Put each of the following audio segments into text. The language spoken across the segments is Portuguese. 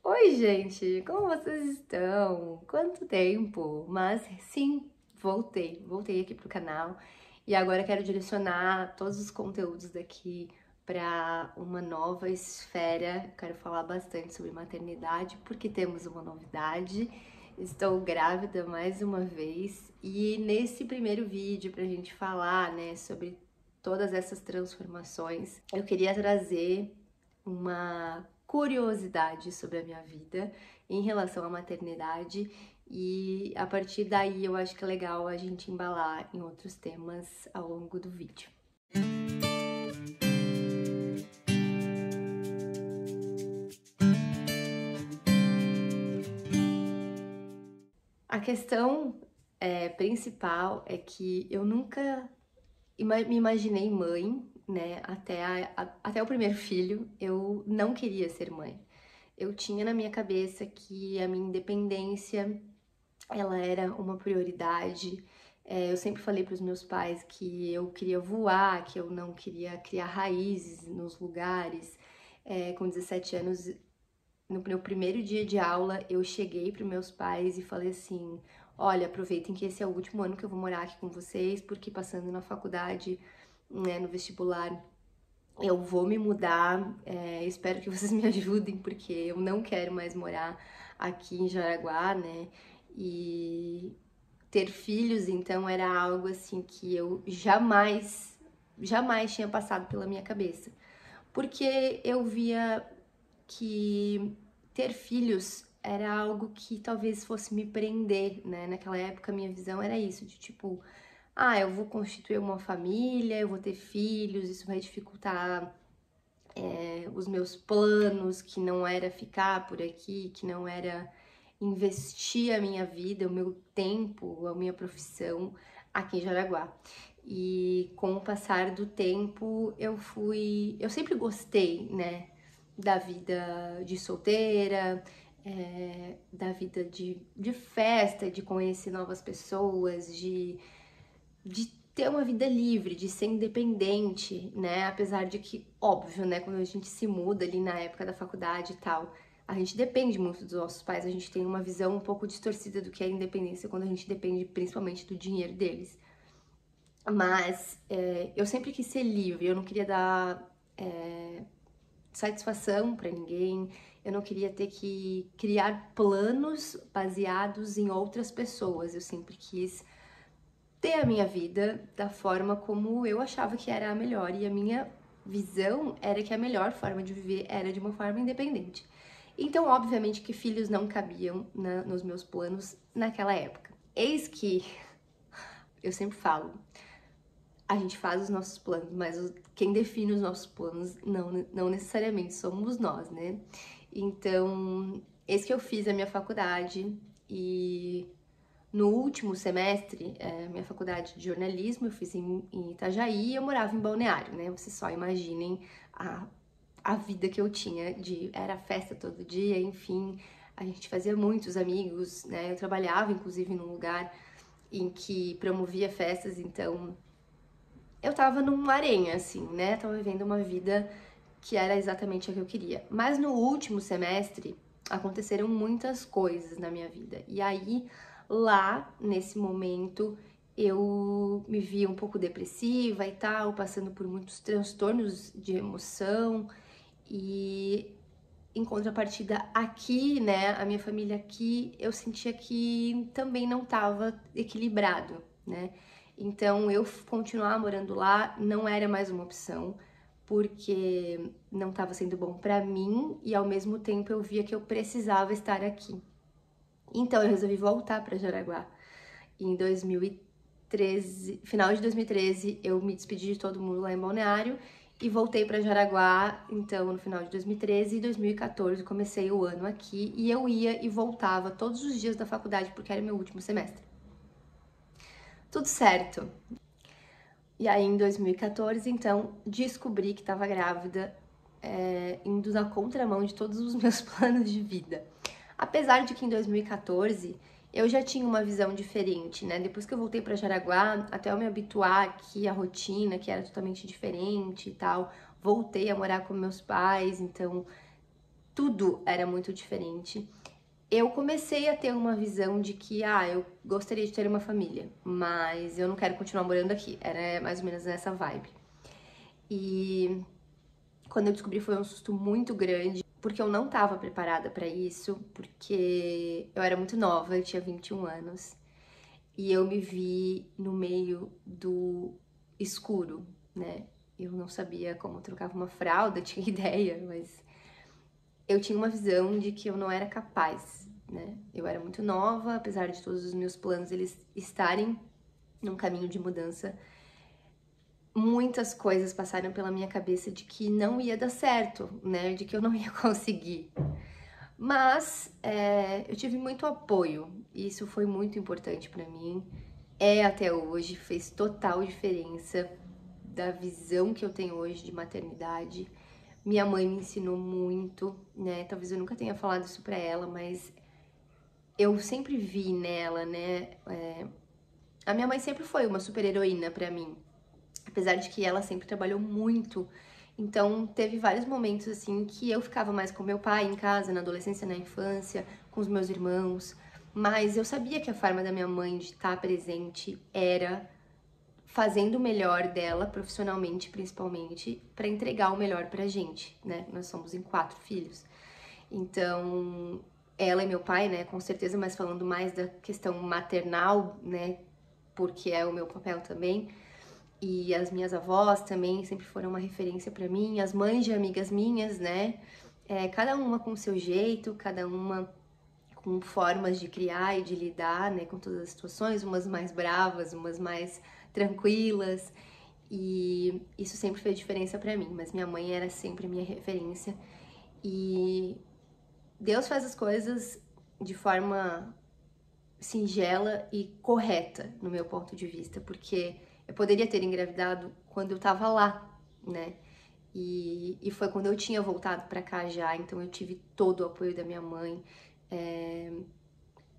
Oi, gente, como vocês estão? Quanto tempo? Mas sim, voltei aqui pro canal e agora quero direcionar todos os conteúdos daqui para uma nova esfera. Quero falar bastante sobre maternidade porque temos uma novidade. Estou grávida mais uma vez e nesse primeiro vídeo pra gente falar, né, sobre todas essas transformações, eu queria trazer uma curiosidade sobre a minha vida em relação à maternidade e a partir daí eu acho que é legal a gente embalar em outros temas ao longo do vídeo. A questão principal é que eu nunca me imaginei mãe, né? Até o primeiro filho, eu não queria ser mãe. Eu tinha na minha cabeça que a minha independência ela era uma prioridade. Eu sempre falei para os meus pais que eu queria voar, que eu não queria criar raízes nos lugares. Com 17 anos, no meu primeiro dia de aula, eu cheguei para meus pais e falei assim: olha, aproveitem que esse é o último ano que eu vou morar aqui com vocês, porque passando na faculdade, né, no vestibular, eu vou me mudar. Espero que vocês me ajudem, porque eu não quero mais morar aqui em Jaraguá, né? E ter filhos, então, era algo assim que eu jamais tinha passado pela minha cabeça. Porque eu via que ter filhos era algo que talvez fosse me prender, né? Naquela época, a minha visão era isso, de tipo, eu vou constituir uma família, eu vou ter filhos, isso vai dificultar os meus planos, que não era ficar por aqui, que não era investir a minha vida, o meu tempo, a minha profissão aqui em Jaraguá. E com o passar do tempo, eu sempre gostei, né, da vida de solteira, da vida de festa, de conhecer novas pessoas, de ter uma vida livre, de ser independente, né? Apesar de que, óbvio, né, quando a gente se muda ali na época da faculdade e tal, a gente depende muito dos nossos pais, a gente tem uma visão um pouco distorcida do que é a independência quando a gente depende principalmente do dinheiro deles. Mas eu sempre quis ser livre, eu não queria dar satisfação para ninguém, eu não queria ter que criar planos baseados em outras pessoas, eu sempre quis ter a minha vida da forma como eu achava que era a melhor. E a minha visão era que a melhor forma de viver era de uma forma independente. Então, obviamente que filhos não cabiam nos meus planos naquela época. Eis que eu sempre falo, a gente faz os nossos planos, mas quem define os nossos planos não necessariamente somos nós, né? Então, eis que eu fiz a minha faculdade e no último semestre, minha faculdade de jornalismo, eu fiz em Itajaí e eu morava em Balneário, né? Vocês só imaginem a vida que eu tinha, era festa todo dia, enfim, a gente fazia muitos amigos, né? Eu trabalhava, inclusive, num lugar em que promovia festas, então eu tava num harém, assim, né? Tava vivendo uma vida que era exatamente a que eu queria. Mas no último semestre aconteceram muitas coisas na minha vida. E aí, lá, nesse momento, eu me via um pouco depressiva e tal, passando por muitos transtornos de emoção. E em contrapartida, aqui, né, a minha família aqui, eu sentia que também não estava equilibrado, né? Então, eu continuar morando lá não era mais uma opção, porque não estava sendo bom para mim e ao mesmo tempo eu via que eu precisava estar aqui. Então, eu resolvi voltar para Jaraguá. Em 2013, final de 2013, eu me despedi de todo mundo lá em Balneário e voltei para Jaraguá, então, no final de 2013 e 2014 comecei o ano aqui e eu ia e voltava todos os dias da faculdade porque era meu último semestre. Tudo certo. E aí, em 2014, então, descobri que estava grávida, indo na contramão de todos os meus planos de vida. Apesar de que em 2014 eu já tinha uma visão diferente, né? Depois que eu voltei para Jaraguá, até eu me habituar aqui à rotina, que era totalmente diferente e tal, voltei a morar com meus pais, então tudo era muito diferente. Eu comecei a ter uma visão de que, eu gostaria de ter uma família, mas eu não quero continuar morando aqui. Era mais ou menos nessa vibe. E quando eu descobri foi um susto muito grande, porque eu não estava preparada para isso, porque eu era muito nova, eu tinha 21 anos, e eu me vi no meio do escuro, né? Eu não sabia como trocava uma fralda, tinha ideia, mas eu tinha uma visão de que eu não era capaz, né? Eu era muito nova, apesar de todos os meus planos eles estarem num caminho de mudança, muitas coisas passaram pela minha cabeça de que não ia dar certo, né? De que eu não ia conseguir. Mas eu tive muito apoio, e isso foi muito importante para mim. Até hoje, fez total diferença da visão que eu tenho hoje de maternidade. Minha mãe me ensinou muito, né? Talvez eu nunca tenha falado isso pra ela, mas eu sempre vi nela, né? A minha mãe sempre foi uma super heroína pra mim, apesar de que ela sempre trabalhou muito. Então, teve vários momentos assim que eu ficava mais com meu pai em casa, na adolescência, na infância, com os meus irmãos. Mas eu sabia que a forma da minha mãe de estar presente era fazendo o melhor dela, profissionalmente principalmente, para entregar o melhor pra gente, né? Nós somos em 4 filhos. Então, ela e meu pai, né, com certeza, mas falando mais da questão maternal, né, porque é o meu papel também. E as minhas avós também sempre foram uma referência para mim, as mães de amigas minhas, né? Cada uma com o seu jeito, cada uma com formas de criar e de lidar, né, com todas as situações, umas mais bravas, umas mais tranquilas. E isso sempre fez diferença para mim, mas minha mãe era sempre minha referência. E Deus faz as coisas de forma singela e correta, no meu ponto de vista, porque eu poderia ter engravidado quando eu tava lá, né? E foi quando eu tinha voltado para cá já, então eu tive todo o apoio da minha mãe.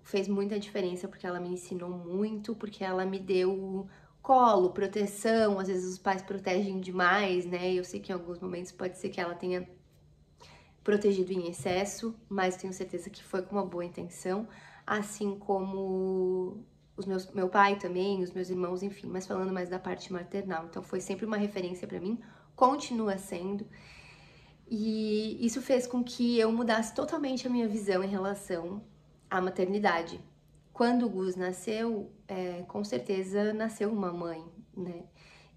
Fez muita diferença porque ela me ensinou muito, porque ela me deu colo, proteção. Às vezes os pais protegem demais, né? Eu sei que em alguns momentos pode ser que ela tenha protegido em excesso, mas tenho certeza que foi com uma boa intenção, assim como meu pai também, os meus irmãos, enfim, mas falando mais da parte maternal. Então foi sempre uma referência para mim, continua sendo. E isso fez com que eu mudasse totalmente a minha visão em relação à maternidade. Quando o Gus nasceu, com certeza nasceu uma mãe, né?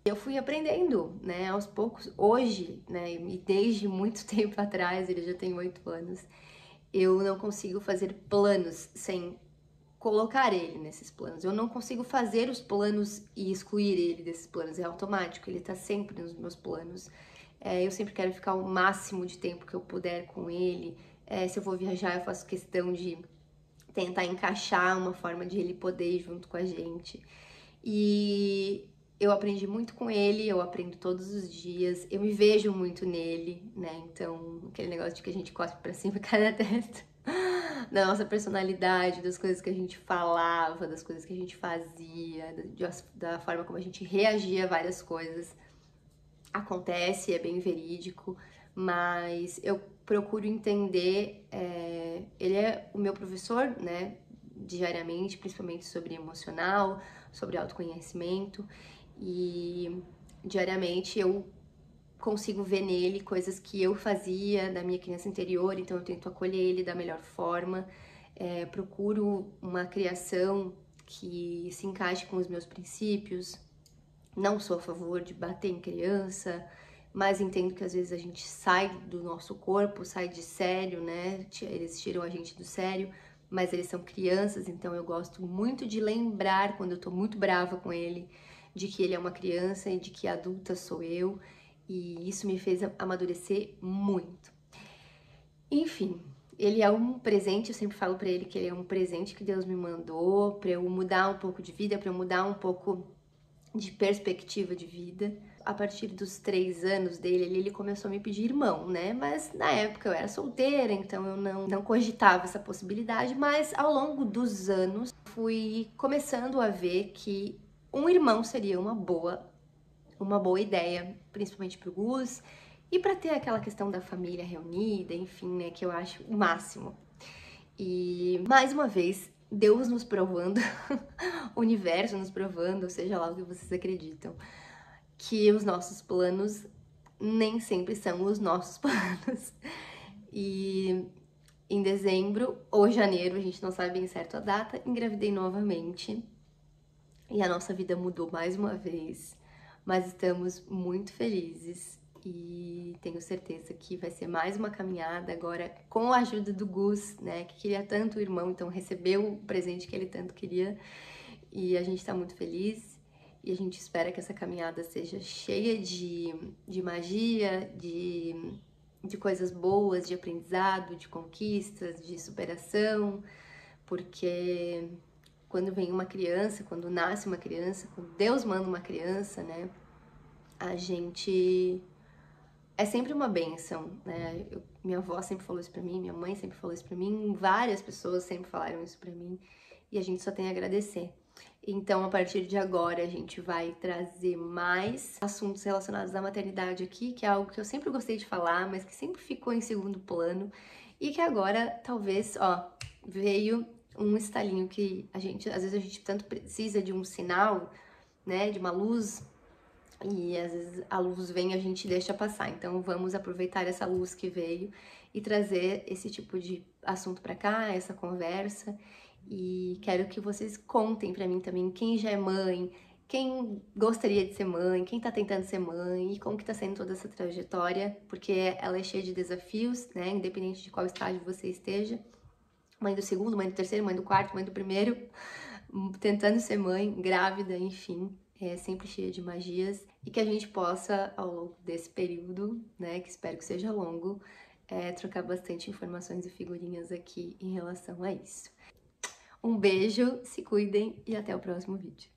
Eu fui aprendendo, né, aos poucos, hoje, né, e desde muito tempo atrás, ele já tem 8 anos, eu não consigo fazer planos sem colocar ele nesses planos. Eu não consigo fazer os planos e excluir ele desses planos, é automático, ele tá sempre nos meus planos. Eu sempre quero ficar o máximo de tempo que eu puder com ele. Se eu vou viajar, eu faço questão de tentar encaixar uma forma de ele poder ir junto com a gente. E eu aprendi muito com ele, eu aprendo todos os dias, eu me vejo muito nele, né? Então, aquele negócio de que a gente cospe pra cima e cai na testa. Da nossa personalidade, das coisas que a gente falava, das coisas que a gente fazia, da forma como a gente reagia a várias coisas. Acontece, é bem verídico, mas eu procuro entender, ele é o meu professor, né, diariamente, principalmente sobre emocional, sobre autoconhecimento, e diariamente eu consigo ver nele coisas que eu fazia da minha criança interior, então eu tento acolher ele da melhor forma, procuro uma criação que se encaixe com os meus princípios. Não sou a favor de bater em criança, mas entendo que às vezes a gente sai do nosso corpo, sai de sério, né? Eles tiram a gente do sério, mas eles são crianças, então eu gosto muito de lembrar quando eu tô muito brava com ele, de que ele é uma criança e de que adulta sou eu, e isso me fez amadurecer muito. Enfim, ele é um presente, eu sempre falo pra ele que ele é um presente que Deus me mandou pra eu mudar um pouco de vida, pra eu mudar um pouco de perspectiva de vida. A partir dos 3 anos dele, ele começou a me pedir irmão, né? Mas na época eu era solteira, então eu não cogitava essa possibilidade. Mas ao longo dos anos, fui começando a ver que um irmão seria uma boa ideia, principalmente pro Gus, E para ter aquela questão da família reunida, enfim, né, que eu acho o máximo. E mais uma vez, Deus nos provando, o universo nos provando, seja lá o que vocês acreditam, que os nossos planos nem sempre são os nossos planos. E em dezembro ou janeiro, a gente não sabe bem certo a data, engravidei novamente. E a nossa vida mudou mais uma vez, mas estamos muito felizes e tenho certeza que vai ser mais uma caminhada agora com a ajuda do Gus, né, que queria tanto o irmão, então recebeu o presente que ele tanto queria e a gente tá muito feliz e a gente espera que essa caminhada seja cheia de magia, de coisas boas, de aprendizado, de conquistas, de superação, porque quando vem uma criança, quando nasce uma criança, quando Deus manda uma criança, né, a gente é sempre uma bênção, né? Minha avó sempre falou isso pra mim, minha mãe sempre falou isso pra mim, várias pessoas sempre falaram isso pra mim e a gente só tem a agradecer. Então, a partir de agora, a gente vai trazer mais assuntos relacionados à maternidade aqui, que é algo que eu sempre gostei de falar, mas que sempre ficou em segundo plano e que agora, talvez, ó, veio um estalinho que às vezes a gente tanto precisa de um sinal, né, de uma luz, e às vezes a luz vem e a gente deixa passar. Então vamos aproveitar essa luz que veio e trazer esse tipo de assunto para cá, essa conversa. E quero que vocês contem para mim também quem já é mãe, quem gostaria de ser mãe, quem tá tentando ser mãe e como que tá sendo toda essa trajetória, porque ela é cheia de desafios, né, independente de qual estágio você esteja. Mãe do segundo, mãe do terceiro, mãe do quarto, mãe do primeiro, tentando ser mãe, grávida, enfim, é sempre cheia de magias e que a gente possa, ao longo desse período, né, que espero que seja longo, trocar bastante informações e figurinhas aqui em relação a isso. Um beijo, se cuidem e até o próximo vídeo.